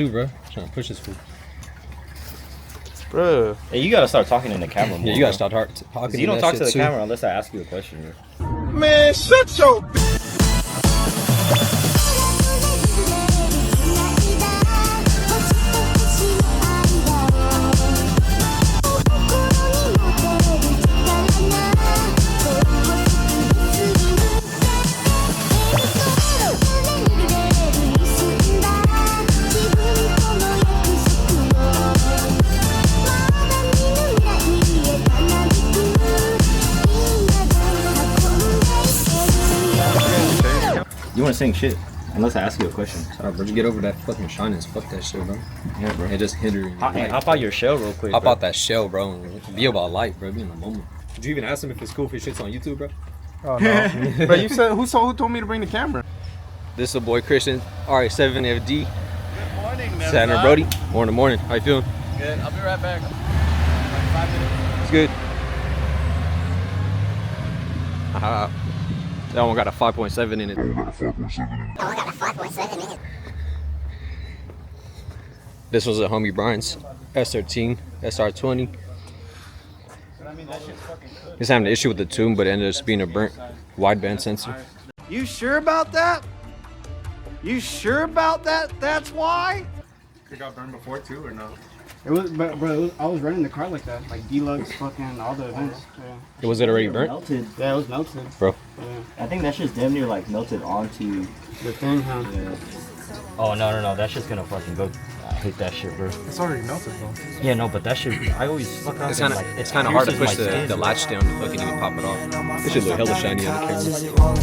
Dude, bro, trying to push this food. Bro. Hey, you gotta start talking in the camera more. Yeah, you gotta start talking. You don't talk to the too. camera unless I ask you a question, bro. Man, shut your You wanna sing shit unless I ask you a question. Sorry, bro. Just get over that fucking shyness. Fuck that shit, bro. Yeah, bro. It just hindering. Hop out your shell real quick. Hop bro. out that shell, bro. And be about life, bro. Be in the moment. Did you even ask him if it's cool if his shit's on YouTube, bro? Oh no. But you said who told me to bring the camera? This is a boy Christian, SR20DET. Good morning, man. Saturn Brody. Morning. How you feeling? Good. I'll be right back. Like 5 minutes. It's good. That one got a 5.7 in it. This was a homie Bryan's SR20, SR20. He's having an issue with the tune, but it ended up being a burnt wideband sensor. You sure about that? You sure about that? That's why? It got burned before too, or no? It was, but bro, I was running the car like that, like deluxe, fucking all the events. Yeah, Was it already burnt? Melted. yeah, it was melted. Bro. Yeah, I think that's just damn near like melted onto. the thing, huh? Yeah. Oh no, that shit's gonna fucking go. I hate that shit, bro. It's already melted though. Yeah, no, but that shit. I always fuck up. It's kind of hard to push the latch down to fucking even pop it off. This should look hella shiny on the camera.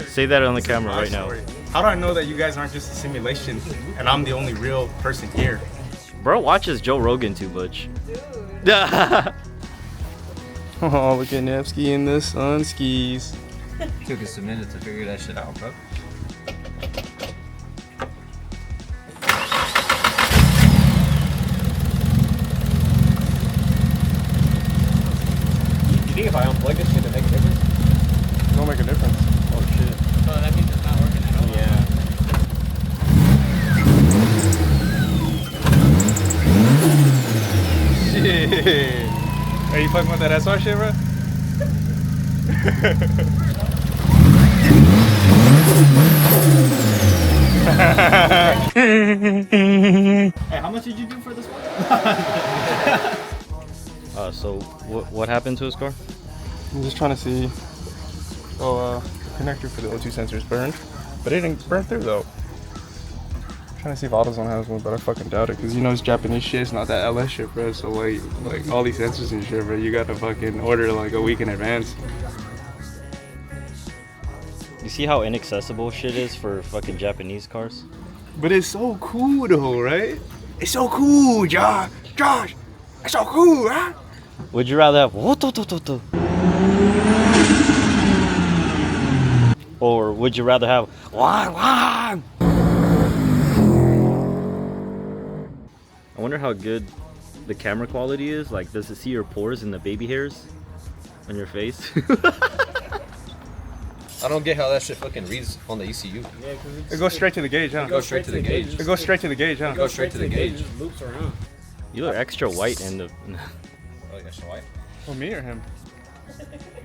Say that on the camera right now, How do I know that you guys aren't just a simulation and I'm the only real person here? bro. Watches Joe Rogan too much. Oh, look at Nevsky in the sun skis. Took us a minute to figure that shit out, bro. You think if I unplug this shit to make a difference? It don't make a difference. Oh shit. So that means it's not working at all. Yeah. Shit. Are you fucking with that SR shit, bro? Hey, how much did you do for this one? So what happened to his car? I'm just trying to see. Oh, the connector for the O2 sensor is burned, but it didn't burn through though. I'm trying to see if AutoZone has one, but I fucking doubt it, cause you know it's Japanese shit. It's not that LS shit, bro. So like all these sensors and shit, bro, you gotta fucking order like a week in advance. You see how inaccessible shit is for fucking Japanese cars? But it's so cool though, right? It's so cool, Josh. It's so cool, right? Would you rather have or would you rather have I wonder how good the camera quality is. Like, does it see your pores and the baby hairs on your face? I don't get how that shit fucking reads on the ECU. It goes straight to the gauge, huh? It goes straight to the gauge. It goes straight to the gauge, huh? It goes straight to the gauge. It just loops around. You look extra white in the Oh, that's white. Well, me or him?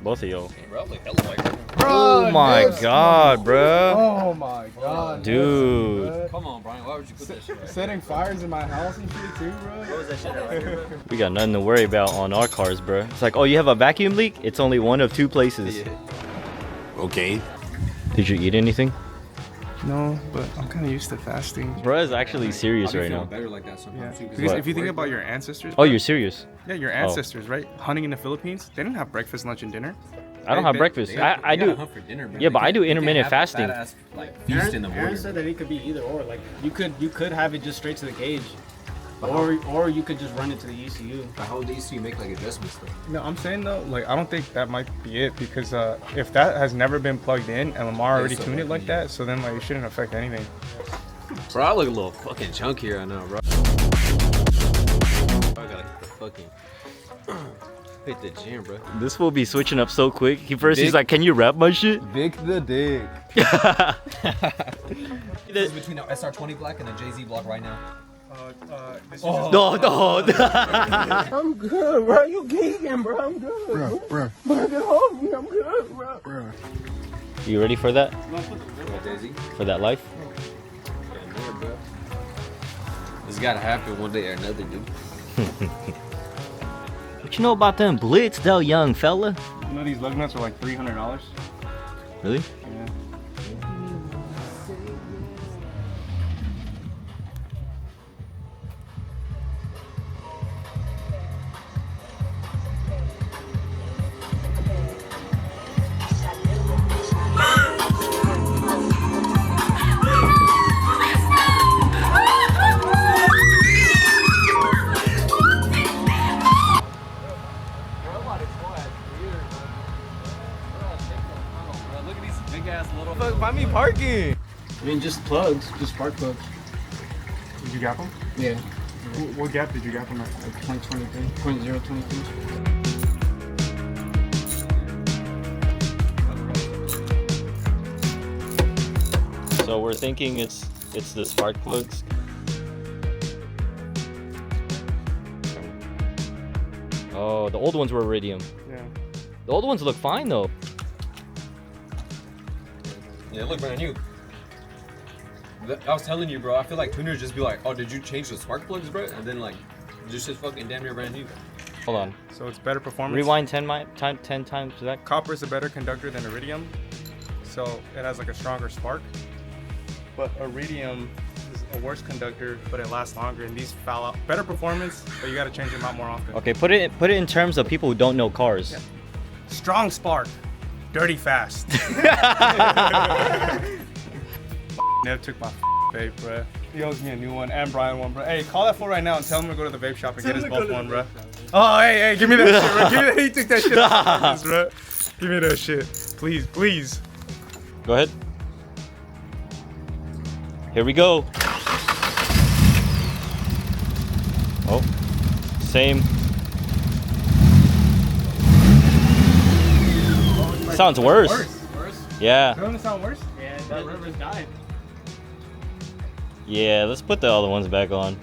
both of y'all. Bro, look hella white. Oh my god, bro. Oh my god, Dude. Come on, Bryan. Why would you put that shit right? setting fires in my house and shit too, bro. We got nothing to worry about on our cars, bro. It's like, oh, you have a vacuum leak? It's only one of two places. Okay. Did you eat anything? No, but I'm kind of used to fasting. Bro is actually serious right now. Better like that sometimes too. Because if you think about your ancestors, Oh, you're serious? yeah, your ancestors, right? Hunting in the Philippines, they didn't have breakfast, lunch, and dinner. I don't have breakfast. I do. Yeah, but I do intermittent fasting. Feast in the Aaron morning. said that it could be either or. Like you could have it just straight to the gauge, or you could just run it to the ECU. How would the ECU make like adjustments though? No, I'm saying though, like I don't think that might be it because if that has never been plugged in and Lamar already so tuned it like yeah. that, so then like it shouldn't affect anything. Bro, I look a little fucking chunky right now, bro. I gotta hit the fucking hit the gym, bro. This will be switching up so quick. He's like, can you rap my shit? Vic the Dick. This is between the SR20 block and the Jay-Z block right now. No. I'm good, bro. You geeking, bro. I'm good. Bro. Hold me. I'm good, bro. You ready for that? Jay-Z? For that life? Yeah, man, bro. It's gotta happen one day or another, dude. What you know about them blitz, though, young fella? You know these lug nuts are like $300. Really? Yeah. Find me parking. I mean, just plugs, just spark plugs. Did you gap them? Yeah, What gap did you gap them at? like 0.23, 0.023. So we're thinking it's the spark plugs. Oh, the old ones were iridium. Yeah. The old ones look fine though. Yeah, look brand new. I was telling you, bro, I feel like tuners just be like, oh, did you change the spark plugs, bro? And then like, just fucking damn near brand new. Hold on. So it's better performance. Rewind 10 times to that. Copper is a better conductor than iridium, so it has like a stronger spark. But iridium is a worse conductor, but it lasts longer, and these foul out. Better performance, but you gotta change them out more often. Okay, put it in terms of people who don't know cars. Yeah. Strong spark, dirty fast. Never took my vape, bro. He owes me a new one, and Bryan one, bro. Hey, call that fool right now and tell him to go to the vape shop and get us both one, bro. Oh, hey, give me that shit, bro. Give me that. He took that shit off purpose, bro. Give me that shit, please. Go ahead. Here we go. Oh, same. Sounds worse. Worse? Yeah. Doesn't it sound worse? Yeah, that river's died. Yeah, let's put the other ones back on.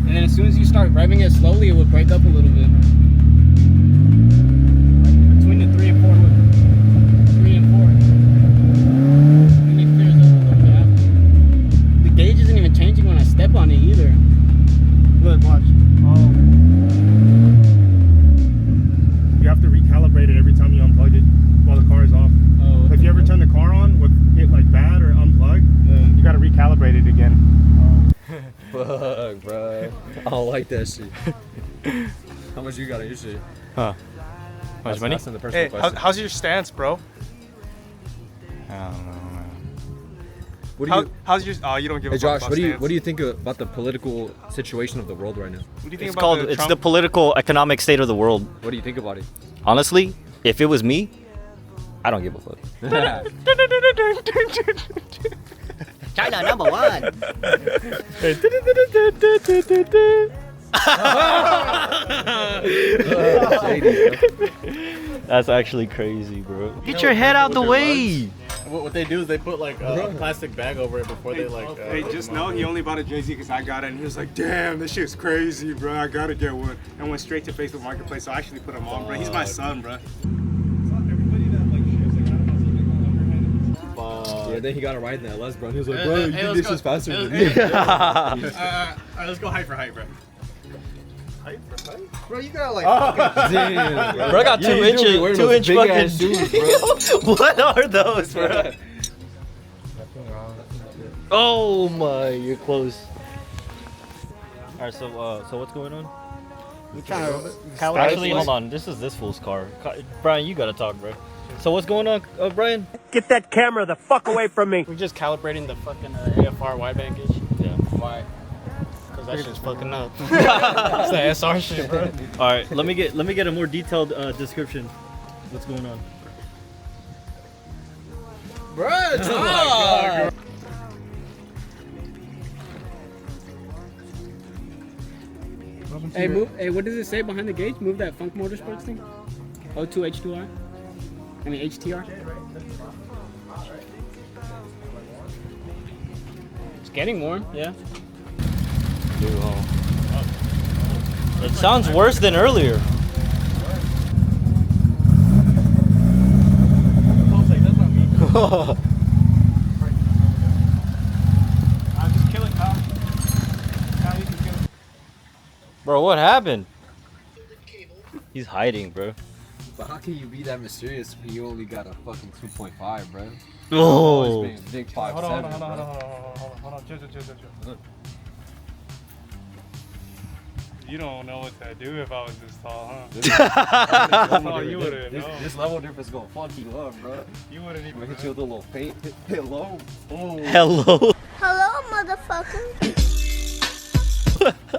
And then as soon as you start revving it slowly, it would break up a little bit. Between the 3 and 4 look. 3 and 4. And it clears up a little bit after. The gauge isn't even changing when I step on it either. Look, watch. You have to recalibrate it every time you unplug it while the car is off. Oh, If you ever turn the car on with it like bad or unplugged, you gotta recalibrate it again. Fuck, bro. I don't like that shit. How much you got on your shit? Huh? How much money? That's in the personal Hey, question. how's your stance, bro? I don't know, man. What do you? How's your? Oh, you don't give a Hey fuck Josh, about what stance. do you think about the political situation of the world right now? What do you think It's about called. the It's Trump? the political, economic state of the world. What do you think about it? Honestly, if it was me, I don't give a fuck. China number one. That's actually crazy, bro. Get your head out the way. What they do is they put like a plastic bag over it before they like. Hey, just know he only bought a Jay-Z because I got it, and he was like, "Damn, this shit's crazy, bro. I gotta get one." And went straight to Facebook Marketplace. So I actually put him on, bro. He's my son, bro. Yeah, then he got a ride in that Les, bro. He was like, bro, you think this is faster than me? Alright, let's go height for height, bro. Bro, you got like. Damn, Bro, I got Yeah, 2 you do be inches, wearing 2 those inch big-ass fucking shoes, bro. What are those, bro? Oh my, you're close. All right, so what's going on? Actually, hold on. This is this fool's car. Bryan, you gotta talk, bro. So what's going on, Bryan? Get that camera the fuck away from me. We're just calibrating the fucking AFR wideband gauge. Yeah. Why? Cause that shit's fucking up. It's that SR shit, bro. All right, let me get a more detailed description. What's going on? Bro, Hey, move. Hey, what does it say behind the gauge? Move that Funk Motorsports thing. O2 H2R. I mean HTR. It's getting warm. Yeah. Dude, it sounds worse than earlier. Bro, what happened? He's hiding, bro. But how can you be that mysterious when you only got a fucking 2.5, bro? Oh. Big 5.7. Hold on. Chill. You don't know what to do if I was this tall, huh? Oh, you wouldn't know. This level difference gonna fuck you up, bro. You wouldn't even We hit you with a little faint. Hello. Oh. Hello. Hello, motherfucker.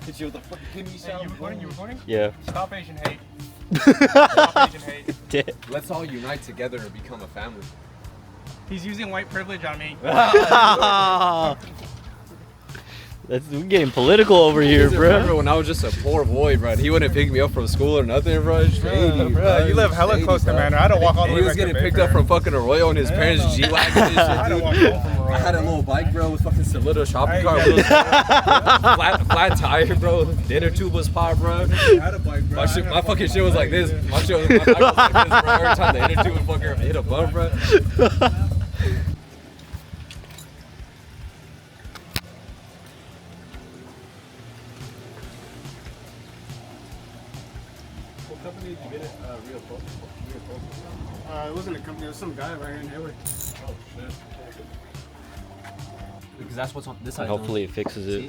Hit you with a fucking kidney shot. You recording? Yeah. Stop Asian hate. Stop Asian hate. Let's all unite together and become a family. He's using white privilege on me. We're getting political over here, Remember bro. when I was just a poor boy, bro? He wouldn't pick me up from school or nothing, bro. Shady, Bro, you live hella close to Manor. I had to walk all the way He was back to getting picked Baker. up from fucking Arroyo in his parents' G-Wagon and shit, I had to dude. walk home from Arroyo. I had a little bike, bro, with fucking some little shopping Hey, cart. yeah. flat tire, bro. The inner tube was popped, bro. I had a bike, bro. My fucking shit was like this. My bike was like this, bro. Every time the inner tube would fucking hit a bump, bro. What company did you get it? Real It wasn't a company. It was some guy right here in Hayward. Oh shit. Because that's what's on this side. And hopefully it fixes it.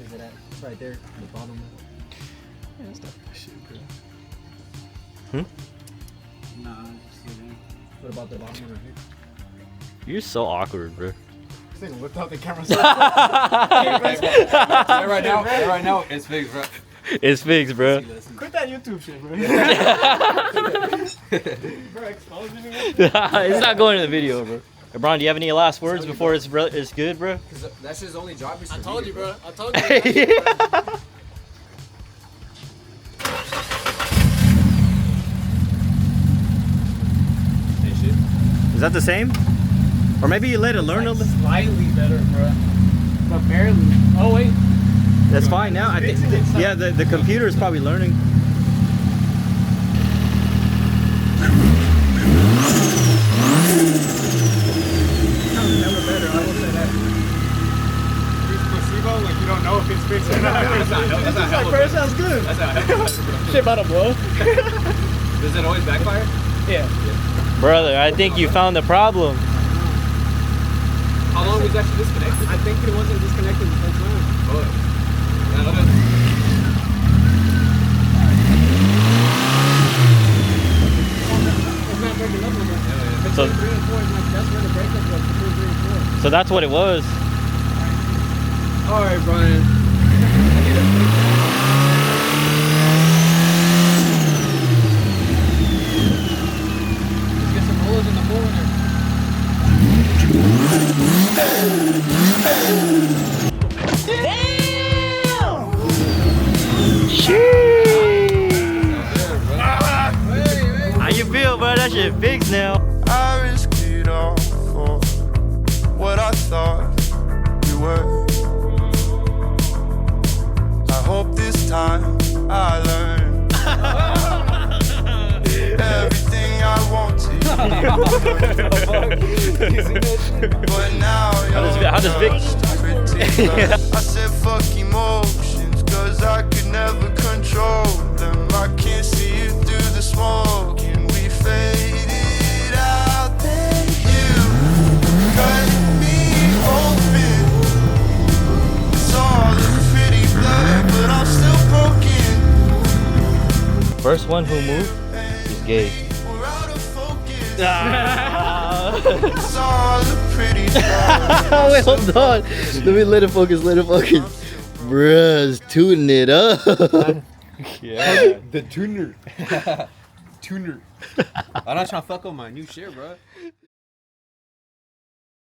Is it at? It's right there, the bottom. Yeah, that's not shit, bro. Nah, just kidding. What about the bottom one right here? You're so awkward, bro. This nigga whipped out the camera. Right now, it's fixed, bro. It's fixed, bro. Quit that YouTube shit, bro. Bro, exposing me. It's not going in the video, bro. Hey, Bryan, do you have any last words before it's good, bro? Because that's his only job. Is I to told read you, it, bro. I told you. Is that the same? Or maybe you let it learn a little bit. Slightly better, bro. But barely. Oh, wait. That's fine now. I think. Yeah, the computer is probably learning. Never better. I will say that. It's placebo, like you don't know if it's fixed or not. That's not hell. Bro, it sounds good. That's not hell. Shit about to blow. Does it always backfire? Yeah. Brother, I think you found the problem. How long was that disconnected? I think it wasn't disconnected the whole time. Oh. It's not breaking up no more. So, Between 3 and 4 is like, that's where the breakup was, between 3 and 4. so that's what it was. Alright, Bryan. Let's get some rollers in the floor in there. How you feel, bro? That shit fixed now. I risked it all for what I thought you were. I hope this time I learn everything I want to. But now How does Vic? I said fuck emotions, cause I could never control them. I can't see you through the smoke, and we faded out. Then you cut me open. It's all a pretty blur, but I'm still broken. First one who moved is gay. We're out of focus. It's all a pretty blur. Wait, hold on. Let it focus. Bruh's tooting it up. Yeah. The tuner. Tuner. I'm not trying to fuck up my new shit, bro.